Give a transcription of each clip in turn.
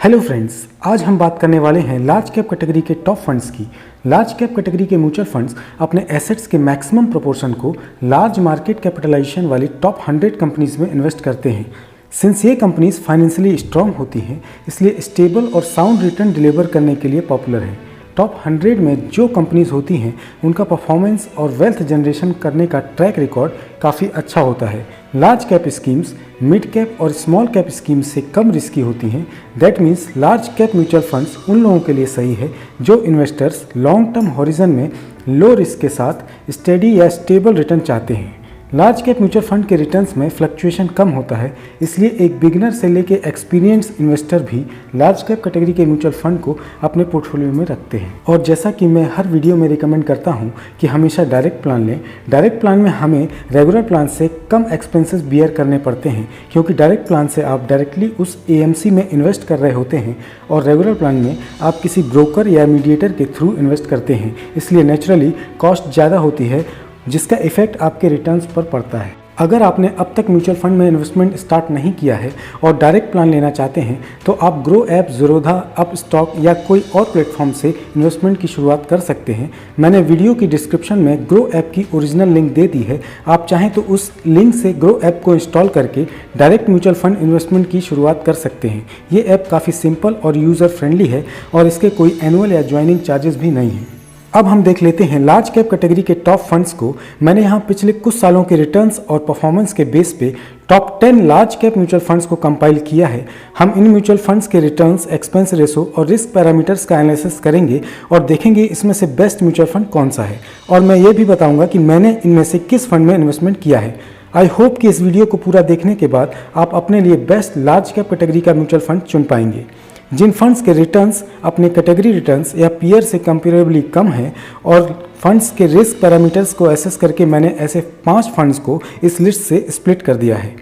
Hello friends, आज हम बात करने वाले हैं लार्ज कैप कैटेगरी के टॉप फंड्स की। लार्ज कैप कैटेगरी के म्यूचुअल फंड्स अपने एसेट्स के मैक्सिमम प्रोपोर्शन को लार्ज मार्केट कैपिटलाइजेशन वाली टॉप 100 कंपनीज में इन्वेस्ट करते हैं। सिंस ये कंपनीज फाइनेंशियली स्ट्रॉन्ग होती हैं, इसलिए स्टेबल और साउंड रिटर्न डिलीवर करने के लिए पॉपुलर है। टॉप 100 में जो कंपनीज होती हैं उनका परफॉर्मेंस और वेल्थ जनरेशन करने का ट्रैक रिकॉर्ड काफ़ी अच्छा होता है। Large cap schemes mid cap और स्मॉल कैप स्कीम्स से कम रिस्की होती हैं। That means large cap mutual funds उन लोगों के लिए सही है जो इन्वेस्टर्स लॉन्ग टर्म हॉरिजन में लो रिस्क के साथ स्टेडी या स्टेबल रिटर्न चाहते हैं। लार्ज कैप म्यूचुअल फंड के रिटर्न्स में फ्लक्चुएशन कम होता है, इसलिए एक बिगिनर से लेके एक्सपीरियंस इन्वेस्टर भी लार्ज कैप कैटेगरी के म्यूचुअल फंड को अपने पोर्टफोलियो में रखते हैं। और जैसा कि मैं हर वीडियो में रिकमेंड करता हूं कि हमेशा डायरेक्ट प्लान लें। डायरेक्ट प्लान में हमें रेगुलर प्लान से कम एक्सपेंसेस बियर करने पड़ते हैं, क्योंकि डायरेक्ट प्लान से आप डायरेक्टली उस AMC में इन्वेस्ट कर रहे होते हैं और रेगुलर प्लान में आप किसी ब्रोकर या मीडिएटर के थ्रू इन्वेस्ट करते हैं, इसलिए नेचुरली कॉस्ट ज़्यादा होती है जिसका इफेक्ट आपके रिटर्न्स पर पड़ता है। अगर आपने अब तक म्यूचुअल फंड में इन्वेस्टमेंट स्टार्ट नहीं किया है और डायरेक्ट प्लान लेना चाहते हैं तो आप ग्रो ऐप, ज़ीरोधा, अपस्टॉक या कोई और प्लेटफॉर्म से इन्वेस्टमेंट की शुरुआत कर सकते हैं। मैंने वीडियो की डिस्क्रिप्शन में ग्रो ऐप की ओरिजिनल लिंक दे दी है। आप चाहें तो उस लिंक से ग्रो ऐप को इंस्टॉल करके डायरेक्ट म्यूचुअल फंड इन्वेस्टमेंट की शुरुआत कर सकते हैं। ये ऐप काफ़ी सिंपल और यूज़र फ्रेंडली है और इसके कोई एनुअल या ज्वाइनिंग चार्जेस भी नहीं हैं। अब हम देख लेते हैं लार्ज कैप कैटेगरी के टॉप फंड्स को। मैंने यहाँ पिछले कुछ सालों के रिटर्न्स और परफॉर्मेंस के बेस पे top 10 large cap mutual funds को कंपाइल किया है। हम इन म्यूचुअल फंड्स के रिटर्न्स, एक्सपेंस रेशो और रिस्क पैरामीटर्स का एनालिसिस करेंगे और देखेंगे इसमें से बेस्ट म्यूचुअल फंड कौन सा है, और मैं ये भी बताऊंगा कि मैंने इनमें से किस फंड में इन्वेस्टमेंट किया है। आई होप कि इस वीडियो को पूरा देखने के बाद आप अपने लिए बेस्ट लार्ज कैप कैटेगरी का म्यूचुअल फंड चुन पाएंगे। जिन फंड्स के रिटर्न्स अपने कैटेगरी रिटर्न्स या पीयर से कंपेरेबली कम हैं और फंड्स के रिस्क पैरामीटर्स को एसेस करके मैंने ऐसे 5 फंड्स को इस लिस्ट से स्प्लिट कर दिया है।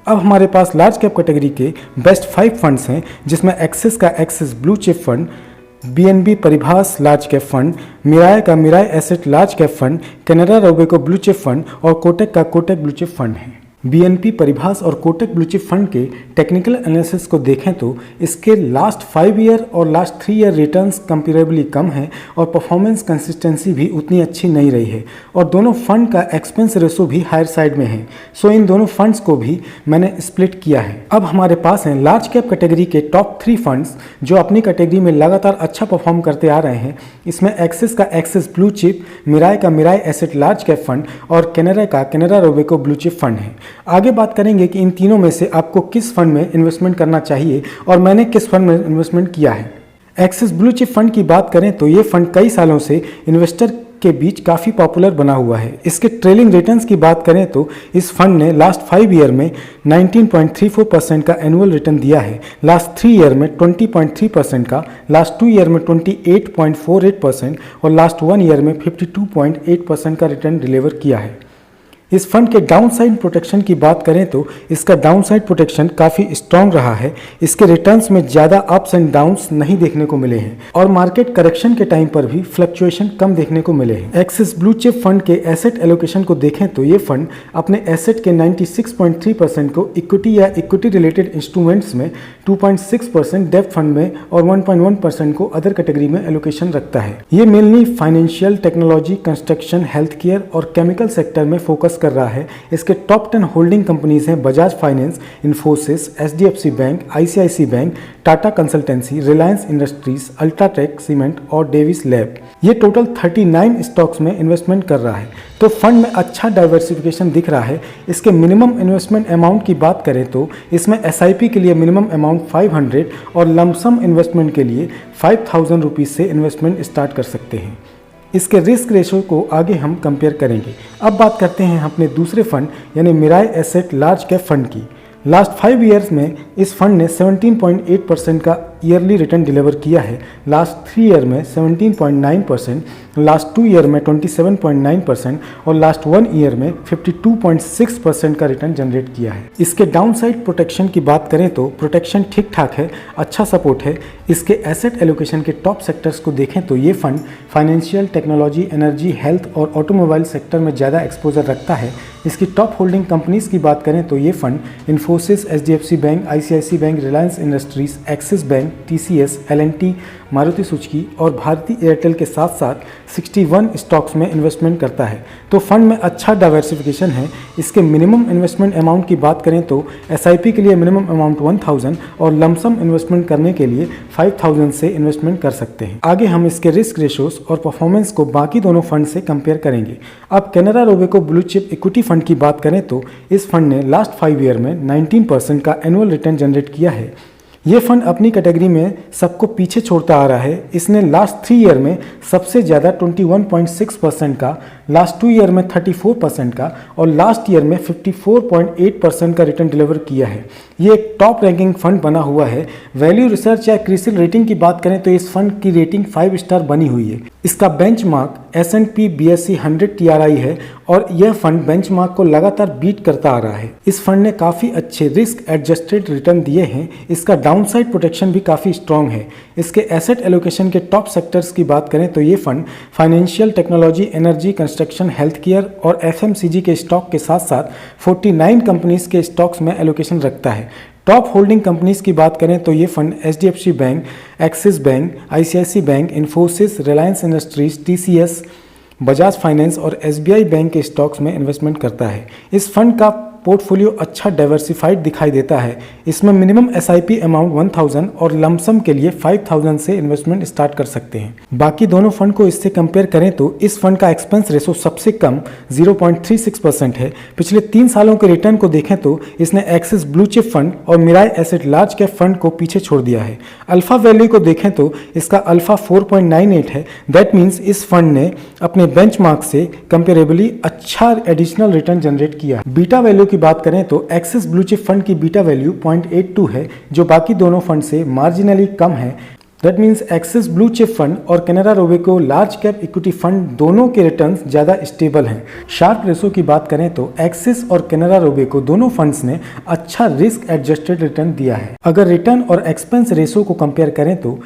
अब हमारे पास लार्ज कैप कैटेगरी के बेस्ट 5 फंड्स हैं, जिसमें एक्सिस का Axis blue chip fund, BNB Paribas large cap fund, Mirae का Mirae asset large cap fund, Canara Robeco blue chip fund और कोटक का कोटक ब्लू चिप फंड है। BNP परिभास और कोटक ब्लू चिप फंड के टेक्निकल एनालिसिस को देखें तो इसके लास्ट 5 ईयर और लास्ट 3 ईयर रिटर्न्स कंपेरेबली कम है और परफॉर्मेंस कंसिस्टेंसी भी उतनी अच्छी नहीं रही है, और दोनों फंड का एक्सपेंस रेशो भी हायर साइड में है। सो इन दोनों फंड्स को भी मैंने स्प्लिट किया है। अब हमारे पास हैं लार्ज कैप कैटेगरी के टॉप 3 फंड्स जो अपनी कैटेगरी में लगातार अच्छा परफॉर्म करते आ रहे हैं। इसमें एक्सिस का एक्सिस ब्लू चिप, मिराय का Mirae asset large cap fund और कैनरा का Canara Robeco blue chip fund है। आगे बात करेंगे कि इन तीनों में से आपको किस फंड में इन्वेस्टमेंट करना चाहिए और मैंने किस फंड में इन्वेस्टमेंट किया है। एक्सिस ब्लू चिप फंड की बात करें तो ये फंड कई सालों से इन्वेस्टर के बीच काफ़ी पॉपुलर बना हुआ है। इसके ट्रेलिंग रिटर्न्स की बात करें तो इस फंड ने लास्ट 5 ईयर में 19.34% का एनुअल रिटर्न दिया है, लास्ट 3 ईयर में 20.3% का, लास्ट 2 ईयर में 28.48% और लास्ट 1 ईयर में 52.8% का रिटर्न डिलीवर किया है। इस फंड के डाउनसाइड प्रोटेक्शन की बात करें तो इसका डाउनसाइड प्रोटेक्शन काफ़ी स्ट्रॉन्ग रहा है। इसके रिटर्न्स में ज़्यादा अप्स एंड डाउन्स नहीं देखने को मिले हैं और मार्केट करेक्शन के टाइम पर भी फ्लक्चुएशन कम देखने को मिले हैं। एक्सिस ब्लू चिप फंड के एसेट एलोकेशन को देखें तो ये फंड अपने एसेट के 96.3% को इक्विटी या इक्विटी रिलेटेड इंस्ट्रूमेंट्स में, 2.6% डेब्ट फंड में और 1.1% को अदर कैटेगरी में एलोकेशन रखता है। ये mainly financial, technology, construction, health care और केमिकल सेक्टर में फोकस कर रहा है। इसके टॉप 10 होल्डिंग कंपनीज हैं Bajaj finance, Infosys, HDFC bank, ICICI bank, Tata consultancy, Reliance industries, UltraTech cement और डेविस लैब। ये टोटल 39 स्टॉक्स में इन्वेस्टमेंट कर रहा है, तो फंड में अच्छा डाइवर्सिफिकेशन दिख रहा है। इसके मिनिमम इन्वेस्टमेंट अमाउंट की बात करें तो इसमें SIP के लिए मिनिमम अमाउंट 500 और लमसम इन्वेस्टमेंट के लिए 5000 रुपीज़ से इन्वेस्टमेंट स्टार्ट कर सकते हैं। इसके रिस्क रेशो को आगे हम कंपेयर करेंगे। अब बात करते हैं अपने दूसरे फंड यानी मिराय एसेट लार्ज कैप फंड की। लास्ट 5 ईयर्स में इस फंड ने 17.8% का ईयरली रिटर्न डिलीवर किया है, लास्ट 3 ईयर में 17.9%, लास्ट 2 ईयर में 27.9% और लास्ट 1 ईयर में 52.6% का रिटर्न जनरेट किया है। इसके डाउनसाइड प्रोटेक्शन की बात करें तो प्रोटेक्शन ठीक ठाक है, अच्छा सपोर्ट है। इसके एसेट एलोकेशन के टॉप सेक्टर्स को देखें तो ये fund financial, technology, energy, health और ऑटोमोबाइल सेक्टर में ज़्यादा एक्सपोजर रखता है। इसकी टॉप होल्डिंग कंपनीज की बात करें तो ये fund Infosys, HDFC bank, ICICI bank, Reliance industries, axis bank, TCS, L&T, Maruti Suzuki और भारती एयरटेल के साथ साथ 61 स्टॉक्स में इन्वेस्टमेंट करता है। तो फंड में अच्छा डाइवर्सिफिकेशन है। इसके मिनिमम इन्वेस्टमेंट अमाउंट की बात करें तो SIP के लिए मिनिमम अमाउंट 1000 और लमसम इन्वेस्टमेंट करने के लिए 5000 से इन्वेस्टमेंट कर सकते हैं। आगे हम इसके रिस्क रेशोस और परफॉर्मेंस को बाकी दोनों फंड से कंपेयर करेंगे। अब Canara Robeco blue chip equity fund की बात करें तो इस फंड ने लास्ट 5 ईयर में 19% का एनुअल रिटर्न जनरेट किया है। ये फंड अपनी कैटेगरी में सबको पीछे छोड़ता आ रहा है। इसने लास्ट 3 ईयर में सबसे ज़्यादा 21.6% का, लास्ट 2 ईयर में 34% का और लास्ट ईयर में 54.8% का रिटर्न डिलीवर किया है। ये एक टॉप रैंकिंग फंड बना हुआ है। वैल्यू रिसर्च या क्रिसिल रेटिंग की बात करें तो इस फंड की रेटिंग 5 स्टार बनी हुई है। इसका बेंचमार्क S&P BSE 100 TRI है और यह फंड बेंचमार्क को लगातार बीट करता आ रहा है। इस फंड ने काफ़ी अच्छे रिस्क एडजस्टेड रिटर्न दिए हैं। इसका डाउनसाइड प्रोटेक्शन भी काफ़ी स्ट्रॉन्ग है। इसके एसेट एलोकेशन के टॉप सेक्टर्स की बात करें तो ये fund financial, technology, energy, construction, health care और FMCG के स्टॉक के साथ साथ 49 कंपनीज के स्टॉक्स में एलोकेशन रखता है। टॉप होल्डिंग कंपनीज की बात करें तो ये fund HDFC bank, axis bank, ICICI bank, Infosys, Reliance industries, TCS, Bajaj finance और SBI बैंक के स्टॉक्स में इन्वेस्टमेंट करता है। इस फंड का पोर्टफोलियो अच्छा डाइवर्सिफाइड दिखाई देता है। इसमें मिनिमम SIP अमाउंट 1000 और लमसम के लिए 5000 से इन्वेस्टमेंट स्टार्ट कर सकते हैं। बाकी दोनों फंड को इससे कंपेयर करें तो इस फंड का एक्सपेंस रेशो सबसे कम 0.36% है। पिछले 3 सालों के रिटर्न को देखें तो इसने एक्सिस ब्लू चिप फंड और Mirae asset large cap fund को पीछे छोड़ दिया है। अल्फा वैल्यू को देखें तो इसका अल्फा 4.98 है। दैट मीन्स इस फंड ने अपने बेंचमार्क से कंपेरेबली अच्छा एडिशनल रिटर्न जनरेट किया। बीटा वैल्यू की बात करें तो एक्सिस ब्लू चिप फंड की बीटा वैल्यू 0.82 है, जो बाकी दोनों फंड से मार्जिनली कम है। That means Axis blue chip fund और Canara Robeco large cap equity fund दोनों के रिटर्न्स ज़्यादा स्टेबल हैं। शार्प रेशो की बात करें तो एक्सिस और कैनरा रोबेको दोनों फंड्स ने अच्छा रिस्क एडजस्टेड रिटर्न दिया है। अगर रिटर्न और एक्सपेंस रेशो को कंपेयर करें तो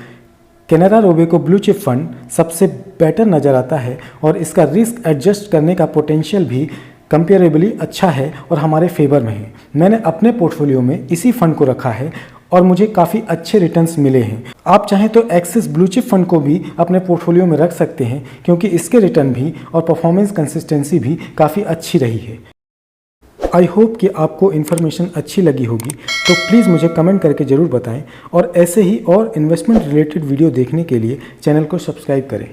Canara Robeco blue chip fund सबसे बेटर नज़र आता है और इसका रिस्क एडजस्ट करने का पोटेंशियल भी कंपेरेबली अच्छा है और हमारे फेवर में है। मैंने अपने पोर्टफोलियो में इसी फंड को रखा है और मुझे काफ़ी अच्छे रिटर्न्स मिले हैं। आप चाहें तो एक्सिस ब्लू चिप फंड को भी अपने पोर्टफोलियो में रख सकते हैं क्योंकि इसके रिटर्न भी और परफॉर्मेंस कंसिस्टेंसी भी काफ़ी अच्छी रही है। आई होप कि आपको इन्फॉर्मेशन अच्छी लगी होगी, तो प्लीज़ मुझे कमेंट करके ज़रूर बताएं और ऐसे ही और इन्वेस्टमेंट रिलेटेड वीडियो देखने के लिए चैनल को सब्सक्राइब करें।